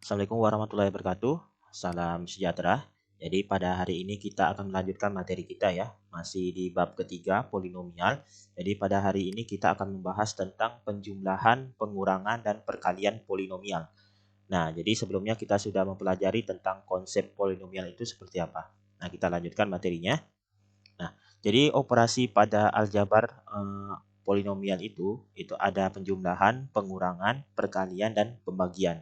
Assalamualaikum warahmatullahi wabarakatuh. Salam sejahtera. Jadi pada hari ini kita akan melanjutkan materi kita ya, masih di bab ketiga polinomial. Jadi pada hari ini kita akan membahas tentang penjumlahan, pengurangan, dan perkalian polinomial. Nah, jadi sebelumnya kita sudah mempelajari tentang konsep polinomial itu seperti apa. Nah, kita lanjutkan materinya. Nah, jadi operasi pada aljabar polinomial itu ada penjumlahan, pengurangan, perkalian, dan pembagian.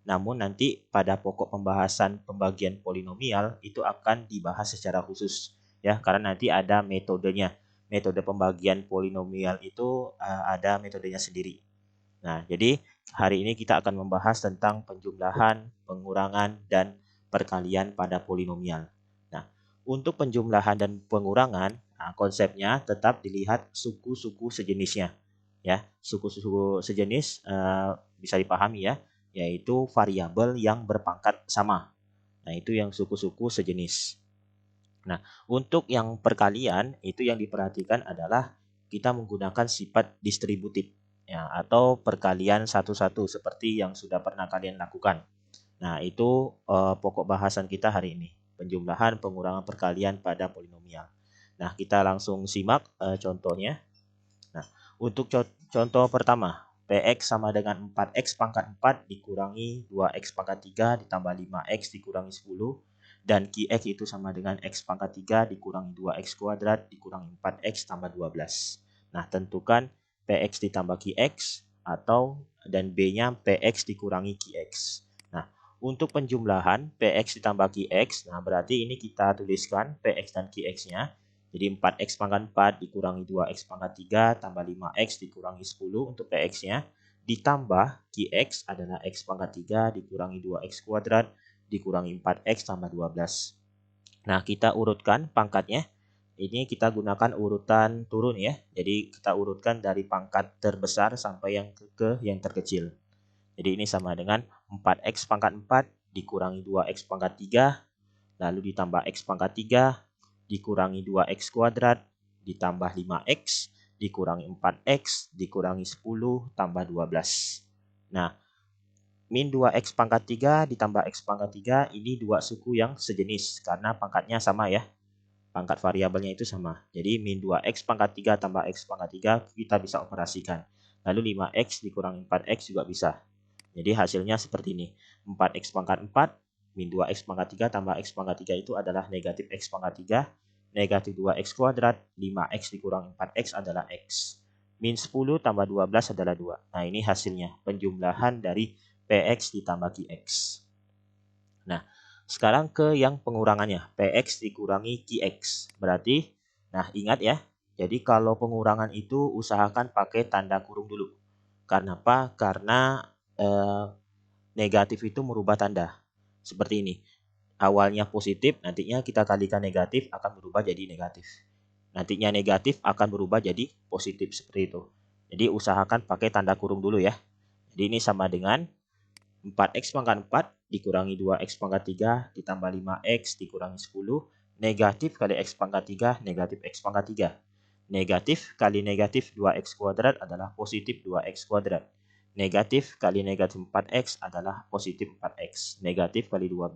Namun nanti pada pokok pembahasan pembagian polinomial itu akan dibahas secara khusus ya, karena nanti ada metodenya. Metode pembagian polinomial itu ada metodenya sendiri. Nah, jadi hari ini kita akan membahas tentang penjumlahan, pengurangan, dan perkalian pada polinomial. Nah, untuk penjumlahan dan pengurangan, konsepnya tetap dilihat suku-suku sejenisnya. Ya, suku-suku sejenis bisa dipahami ya, yaitu variabel yang berpangkat sama. Nah, itu yang suku-suku sejenis. Nah, untuk yang perkalian itu yang diperhatikan adalah kita menggunakan sifat distributif ya, atau perkalian satu-satu seperti yang sudah pernah kalian lakukan. Nah, itu pokok bahasan kita hari ini, penjumlahan, pengurangan, perkalian pada polinomial. Nah, kita langsung simak contohnya. Nah, untuk contoh pertama, Px sama dengan 4x pangkat 4 dikurangi 2x pangkat 3 ditambah 5x dikurangi 10, dan Qx itu sama dengan x pangkat 3 dikurangi 2x kuadrat dikurangi 4x tambah 12. Nah, tentukan Px ditambah Qx atau dan B-nya Px dikurangi Qx. Nah, untuk penjumlahan Px ditambah Qx, nah berarti ini kita tuliskan Px dan Qx-nya. Jadi 4x pangkat 4 dikurangi 2x pangkat 3 tambah 5x dikurangi 10 untuk Px-nya. Ditambah Qx adalah x pangkat 3 dikurangi 2x kuadrat dikurangi 4x tambah 12. Nah, kita urutkan pangkatnya. Ini kita gunakan urutan turun ya. Jadi kita urutkan dari pangkat terbesar sampai yang ke yang terkecil. Jadi ini sama dengan 4x pangkat 4 dikurangi 2x pangkat 3 lalu ditambah x pangkat 3 dikurangi 2x kuadrat ditambah 5x dikurangi 4x dikurangi 10 tambah 12. Nah, min 2x pangkat 3 ditambah x pangkat 3 ini dua suku yang sejenis karena pangkatnya sama ya. Pangkat variabelnya itu sama. Jadi min 2x pangkat 3 tambah x pangkat 3 kita bisa operasikan. Lalu 5x dikurangi 4x juga bisa. Jadi hasilnya seperti ini. 4x pangkat 4 min 2x pangkat 3 tambah x pangkat 3 itu adalah negatif x pangkat 3. Negatif 2x kuadrat, 5x dikurangi 4x adalah x. Min 10 tambah 12 adalah 2. Nah, ini hasilnya. Penjumlahan dari Px ditambah Qx. Nah, sekarang ke yang pengurangannya. Px dikurangi Qx. Berarti, nah ingat ya. Jadi kalau pengurangan itu usahakan pakai tanda kurung dulu. Karena apa? Karena negatif itu merubah tanda. Seperti ini. Awalnya positif, nantinya kita kalikan negatif akan berubah jadi negatif. Nantinya negatif akan berubah jadi positif seperti itu. Jadi usahakan pakai tanda kurung dulu ya. Jadi ini sama dengan 4x pangkat 4 dikurangi 2x pangkat 3 ditambah 5x dikurangi 10. Negatif kali x pangkat 3 negatif x pangkat 3. Negatif kali negatif 2x kuadrat adalah positif 2x kuadrat. Negatif kali negatif 4x adalah positif 4x. Negatif kali 12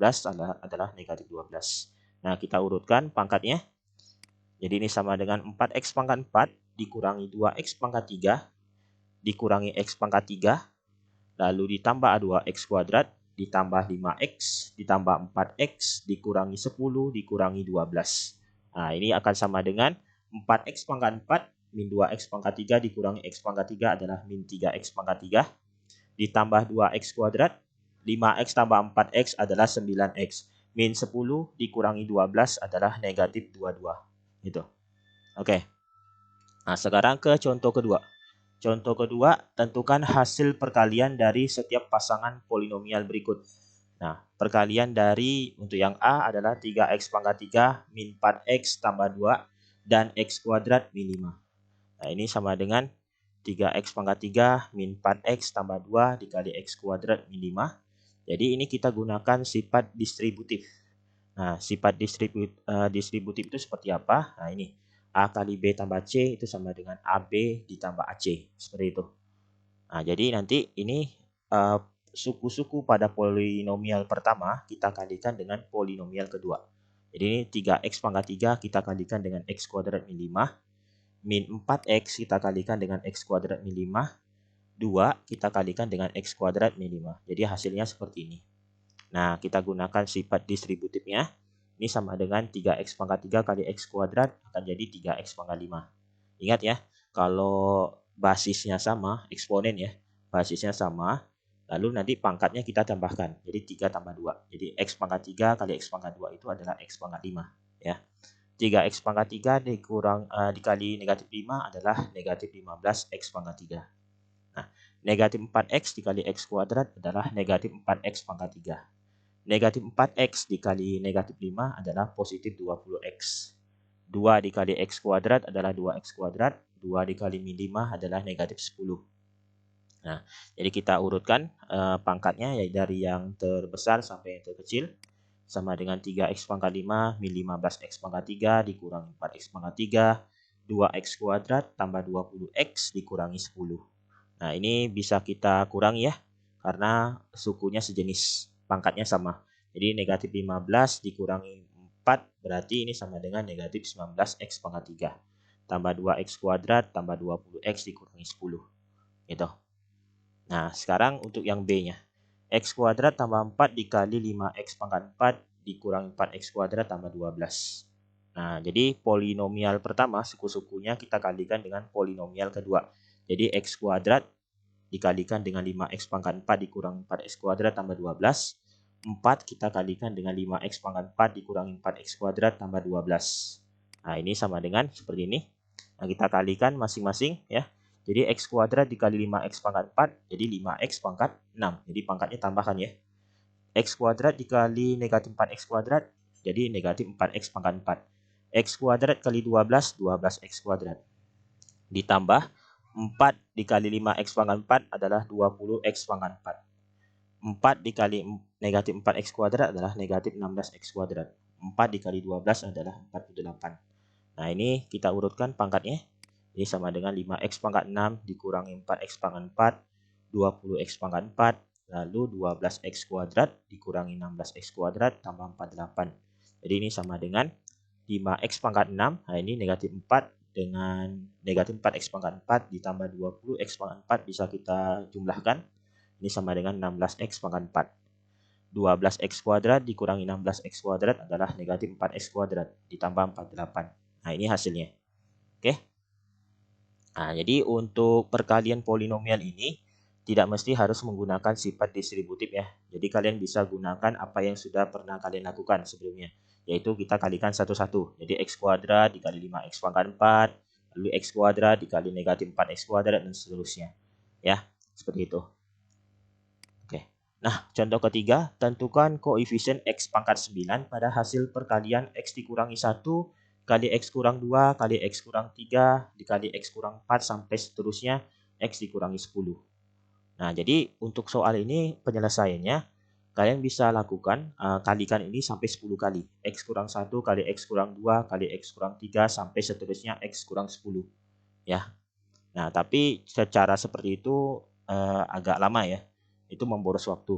adalah negatif 12. Nah, kita urutkan pangkatnya. Jadi ini sama dengan 4x pangkat 4 dikurangi 2x pangkat 3 dikurangi x pangkat 3 lalu ditambah 2x kuadrat ditambah 5x ditambah 4x dikurangi 10 dikurangi 12. Nah, ini akan sama dengan 4x pangkat 4 min 2x pangkat 3 dikurangi x pangkat 3 adalah min 3x pangkat 3 ditambah 2x kuadrat 5x tambah 4x adalah 9x min 10 dikurangi 12 adalah negatif 22 gitu. Oke. Nah, sekarang ke contoh kedua. Contoh kedua, tentukan hasil perkalian dari setiap pasangan polinomial berikut. Nah, perkalian dari untuk yang A adalah 3x pangkat 3 min 4x tambah 2 dan x kuadrat min 5. Nah, ini sama dengan 3x pangkat 3 min 4x tambah 2 dikali x kuadrat min 5. Jadi ini kita gunakan sifat distributif. Nah, sifat distributif itu seperti apa? Nah, ini. A kali B tambah C itu sama dengan AB ditambah AC. Seperti itu. Nah, jadi nanti ini suku-suku pada polinomial pertama kita kalikan dengan polinomial kedua. Jadi ini 3x pangkat 3 kita kalikan dengan x kuadrat min 5. Min 4x kita kalikan dengan x kuadrat min 5. 2 kita kalikan dengan x kuadrat min 5. Jadi hasilnya seperti ini. Nah, kita gunakan sifat distributifnya. Ini sama dengan 3x pangkat 3 kali x kuadrat akan jadi 3x pangkat 5. Ingat ya, kalau basisnya sama, eksponen ya, basisnya sama, lalu nanti pangkatnya kita tambahkan. Jadi 3 tambah 2. Jadi x pangkat 3 kali x pangkat 2 itu adalah x pangkat 5. Ya. 3x pangkat 3 dikali negatif 5 adalah negatif 15x pangkat 3. Nah, negatif 4x dikali x kuadrat adalah negatif 4x pangkat 3. Negatif 4x dikali negatif 5 adalah positif 20x. 2 dikali x kuadrat adalah 2x kuadrat. 2 dikali min 5 adalah negatif 10. Nah, jadi kita urutkan pangkatnya yaitu dari yang terbesar sampai yang terkecil. Sama dengan 3x pangkat 5 min 15x pangkat 3 dikurangi 4x pangkat 3. 2x kuadrat tambah 20x dikurangi 10. Nah, ini bisa kita kurangi ya, karena sukunya sejenis, pangkatnya sama. Jadi negatif 15 dikurangi 4 berarti ini sama dengan negatif 19x pangkat 3. Tambah 2x kuadrat tambah 20x dikurangi 10. Gitu. Nah, sekarang untuk yang B-nya. X kuadrat tambah 4 dikali 5x pangkat 4 dikurangi 4x kuadrat tambah 12. Nah, jadi polinomial pertama suku-sukunya kita kalikan dengan polinomial kedua. Jadi x kuadrat dikalikan dengan 5x pangkat 4 dikurangi 4x kuadrat tambah 12. 4 kita kalikan dengan 5x pangkat 4 dikurangi 4x kuadrat tambah 12. Nah, ini sama dengan seperti ini. Nah, kita kalikan masing-masing ya. Jadi x kuadrat dikali 5x pangkat 4 jadi 5x pangkat 6. Jadi pangkatnya tambahkan ya. X kuadrat dikali negatif 4x kuadrat jadi negatif 4x pangkat 4. X kuadrat kali 12, 12x kuadrat. Ditambah 4 dikali 5x pangkat 4 adalah 20x pangkat 4. 4 dikali negatif 4x kuadrat adalah negatif 16x kuadrat. 4 dikali 12 adalah 48. Nah, ini kita urutkan pangkatnya. Ini sama dengan 5x pangkat 6 dikurangi 4x pangkat 4, 20x pangkat 4, lalu 12x kuadrat dikurangi 16x kuadrat tambah 48. Jadi ini sama dengan 5x pangkat 6, nah ini negatif 4 dengan negatif 4x pangkat 4 ditambah 20x pangkat 4 bisa kita jumlahkan. Ini sama dengan 16x pangkat 4. 12x kuadrat dikurangi 16x kuadrat adalah negatif 4x kuadrat ditambah 48. Nah, ini hasilnya. Oke. Nah, jadi untuk perkalian polinomial ini tidak mesti harus menggunakan sifat distributif ya. Jadi kalian bisa gunakan apa yang sudah pernah kalian lakukan sebelumnya. Yaitu kita kalikan satu-satu. Jadi x kuadrat dikali 5x pangkat 4. Lalu x kuadrat dikali negatif 4x kuadrat dan seterusnya. Ya, seperti itu. Oke. Nah, contoh ketiga, tentukan koefisien x pangkat 9 pada hasil perkalian x dikurangi 1 kali x kurang 2 kali x kurang 3 dikali x kurang 4 sampai seterusnya x dikurangi 10. Nah, jadi untuk soal ini penyelesaiannya kalian bisa lakukan kalikan ini sampai 10 kali. X kurang 1 kali x kurang 2 kali x kurang 3 sampai seterusnya x kurang 10. Ya. Nah, tapi secara seperti itu agak lama ya. Itu memboros waktu.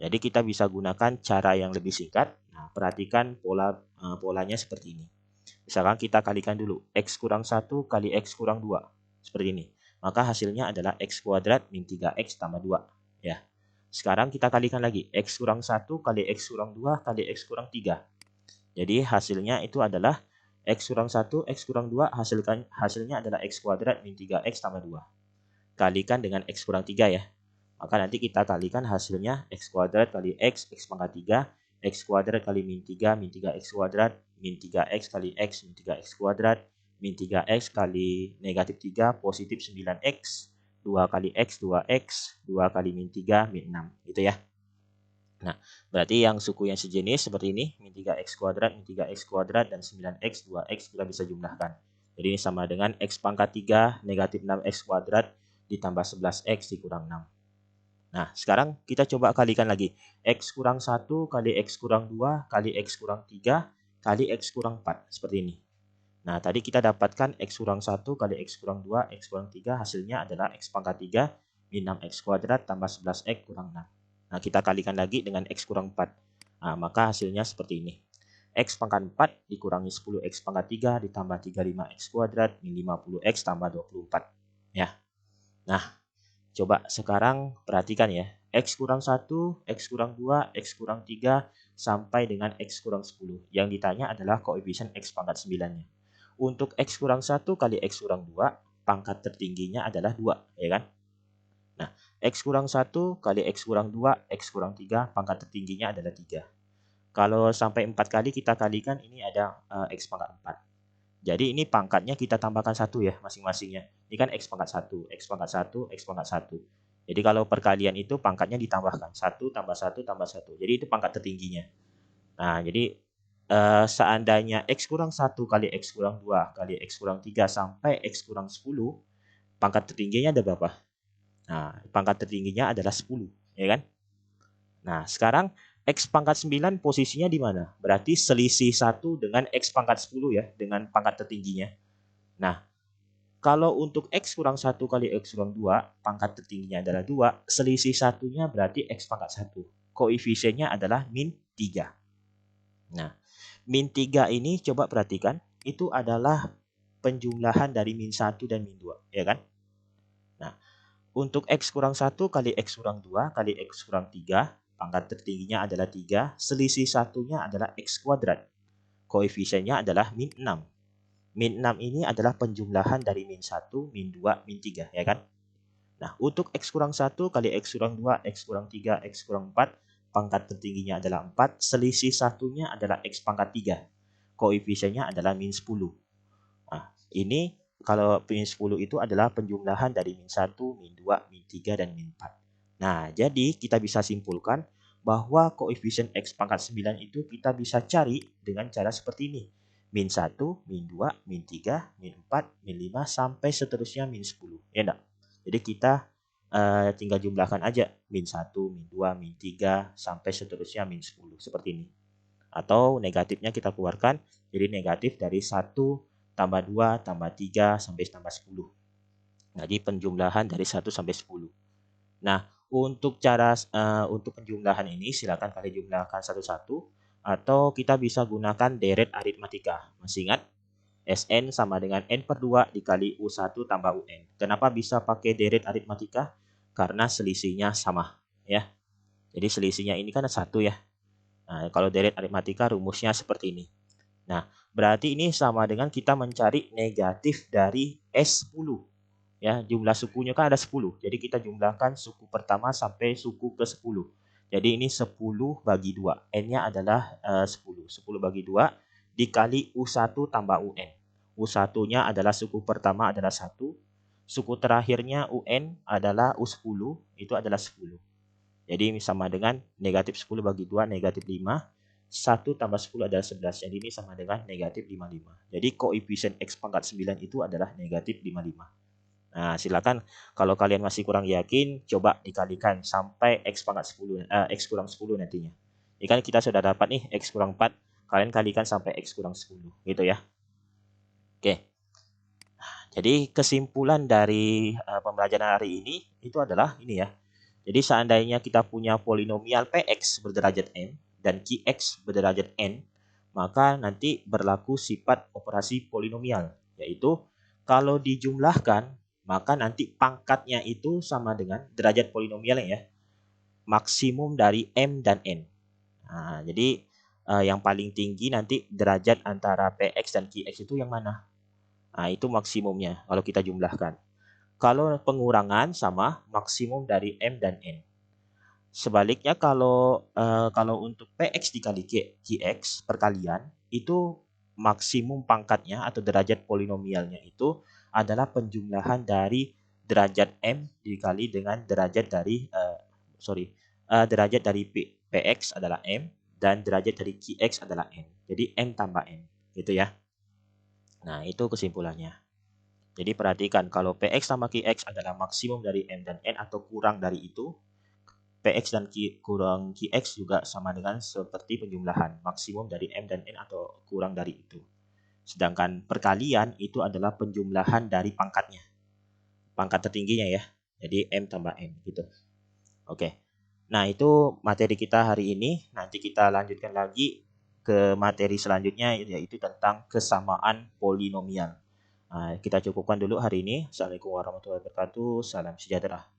Jadi kita bisa gunakan cara yang lebih singkat. Nah, perhatikan polanya seperti ini. Misalkan kita kalikan dulu x kurang 1 kali x kurang 2. Seperti ini. Maka hasilnya adalah x kuadrat min 3x tambah 2. Ya. Sekarang kita kalikan lagi x kurang 1 kali x kurang 2 kali x kurang 3. Jadi hasilnya itu adalah x kurang 1, x kurang 2 hasilnya adalah x kuadrat min 3x tambah 2. Kalikan dengan x kurang 3 ya. Maka nanti kita kalikan hasilnya x kuadrat kali x pangkat 3, x kuadrat kali min 3, min 3x kuadrat, min 3x kali x, min 3x kuadrat, min 3x kali negatif 3, positif 9x, 2 kali x, 2x, 2 kali min 3, min 6. Gitu ya. Nah, berarti yang suku yang sejenis seperti ini, min 3x kuadrat, min 3x kuadrat, dan 9x, 2x kita bisa jumlahkan. Jadi ini sama dengan x pangkat 3 negatif 6x kuadrat ditambah 11x dikurang 6. Nah, sekarang kita coba kalikan lagi. X kurang 1 kali X kurang 2 kali X kurang 3 kali X kurang 4. Seperti ini. Nah, tadi kita dapatkan X kurang 1 kali X kurang 2, X kurang 3 hasilnya adalah X pangkat 3 min 6x kuadrat tambah 11x kurang 6. Nah, kita kalikan lagi dengan x kurang 4. Nah, maka hasilnya seperti ini. X pangkat 4 dikurangi 10x pangkat 3 ditambah 35x kuadrat min 50x tambah 24. Ya. Nah, coba sekarang perhatikan ya. X kurang 1, X kurang 2, X kurang 3, sampai dengan X kurang 10. Yang ditanya adalah koefisien X pangkat 9-nya. Untuk X kurang 1 kali X kurang 2, pangkat tertingginya adalah 2, ya kan? Nah, X kurang 1 kali X kurang 2, X kurang 3, pangkat tertingginya adalah 3. Kalau sampai 4 kali kita kalikan, ini ada X pangkat 4. Jadi ini pangkatnya kita tambahkan 1 ya masing-masingnya. Ini kan X pangkat 1, X pangkat 1, X pangkat 1. Jadi kalau perkalian itu pangkatnya ditambahkan. 1 tambah 1 tambah 1. Jadi itu pangkat tertingginya. Nah, jadi seandainya X kurang 1 kali X kurang 2 kali X kurang 3 sampai X kurang 10, pangkat tertingginya ada berapa? Nah, pangkat tertingginya adalah 10, ya kan? Nah, sekarang X pangkat 9 posisinya di mana? Berarti selisih 1 dengan X pangkat 10 ya, dengan pangkat tertingginya. Nah, kalau untuk X kurang 1 kali X kurang 2, pangkat tertingginya adalah 2, selisih satunya berarti X pangkat 1. Koefisiennya adalah min 3. Nah, min 3 ini coba perhatikan, itu adalah penjumlahan dari min 1 dan min 2, ya kan? Nah, untuk X kurang 1 kali X kurang 2 kali X kurang 3, pangkat tertingginya adalah 3, selisih satunya adalah X kuadrat. Koefisiennya adalah min 6. Min 6 ini adalah penjumlahan dari min 1, min 2, min 3, ya kan? Nah, untuk X kurang 1 kali X kurang 2, X kurang 3, X kurang 4, pangkat tertingginya adalah 4, selisih satunya adalah X pangkat 3. Koefisiennya adalah min 10. Nah, ini kalau min 10 itu adalah penjumlahan dari min 1, min 2, min 3, dan min 4. Nah, jadi kita bisa simpulkan bahwa koefisien X pangkat 9 itu kita bisa cari dengan cara seperti ini. Min 1, min 2, min 3, min 4, min 5, sampai seterusnya min 10. Ya enggak? Jadi kita tinggal jumlahkan aja. Min 1, min 2, min 3, sampai seterusnya min 10. Seperti ini. Atau negatifnya kita keluarkan. Jadi negatif dari 1 tambah 2 tambah 3 sampai tambah 10. Jadi penjumlahan dari 1 sampai 10. Nah, untuk untuk penjumlahan ini silakan kalian jumlahkan satu-satu atau kita bisa gunakan deret aritmatika. Masih ingat? Sn sama dengan n per 2 dikali U1 tambah UN. Kenapa bisa pakai deret aritmatika? Karena selisihnya sama, ya. Jadi selisihnya ini kan 1 ya. Nah, kalau deret aritmatika rumusnya seperti ini. Nah, berarti ini sama dengan kita mencari negatif dari S10. Ya, jumlah sukunya kan ada 10. Jadi kita jumlahkan suku pertama sampai suku ke-10. Jadi ini 10 bagi 2. N-nya adalah 10. 10 bagi 2 dikali U1 tambah UN. U1-nya adalah suku pertama adalah 1. Suku terakhirnya UN adalah U10, itu adalah 10. Jadi ini sama dengan negatif 10 bagi 2, negatif 5. 1 tambah 10 adalah 11. Jadi ini sama dengan negatif 55. Jadi koefisien X pangkat 9 itu adalah negatif 55. Nah, silakan kalau kalian masih kurang yakin, coba dikalikan sampai X pangkat 10, X kurang 10 nantinya. Ini kan kita sudah dapat nih X kurang 4, kalian kalikan sampai X kurang 10, gitu ya. Oke. Jadi kesimpulan dari pembelajaran hari ini itu adalah ini ya. Jadi seandainya kita punya polinomial Px berderajat n dan Qx berderajat n, maka nanti berlaku sifat operasi polinomial, yaitu kalau dijumlahkan, maka nanti pangkatnya itu sama dengan derajat polinomialnya ya, maksimum dari m dan n. Nah, jadi yang paling tinggi nanti derajat antara Px dan Qx itu yang mana? Nah, itu maksimumnya kalau kita jumlahkan. Kalau pengurangan sama maksimum dari M dan N. Sebaliknya kalau untuk PX dikali QX perkalian, itu maksimum pangkatnya atau derajat polinomialnya itu adalah penjumlahan dari derajat M dikali dengan derajat dari derajat dari PX adalah M dan derajat dari QX adalah N. Jadi M tambah N, gitu ya. Nah, itu kesimpulannya. Jadi perhatikan kalau Px sama Qx adalah maksimum dari M dan N atau kurang dari itu, Px dan kurang Qx juga sama dengan seperti penjumlahan, maksimum dari M dan N atau kurang dari itu. Sedangkan perkalian itu adalah penjumlahan dari pangkatnya, pangkat tertingginya ya. Jadi M tambah N gitu. Oke. Nah, itu materi kita hari ini. Nanti kita lanjutkan lagi ke materi selanjutnya, yaitu tentang kesamaan polinomial. Nah, kita cukupkan dulu hari ini. Assalamualaikum warahmatullahi wabarakatuh. Salam sejahtera.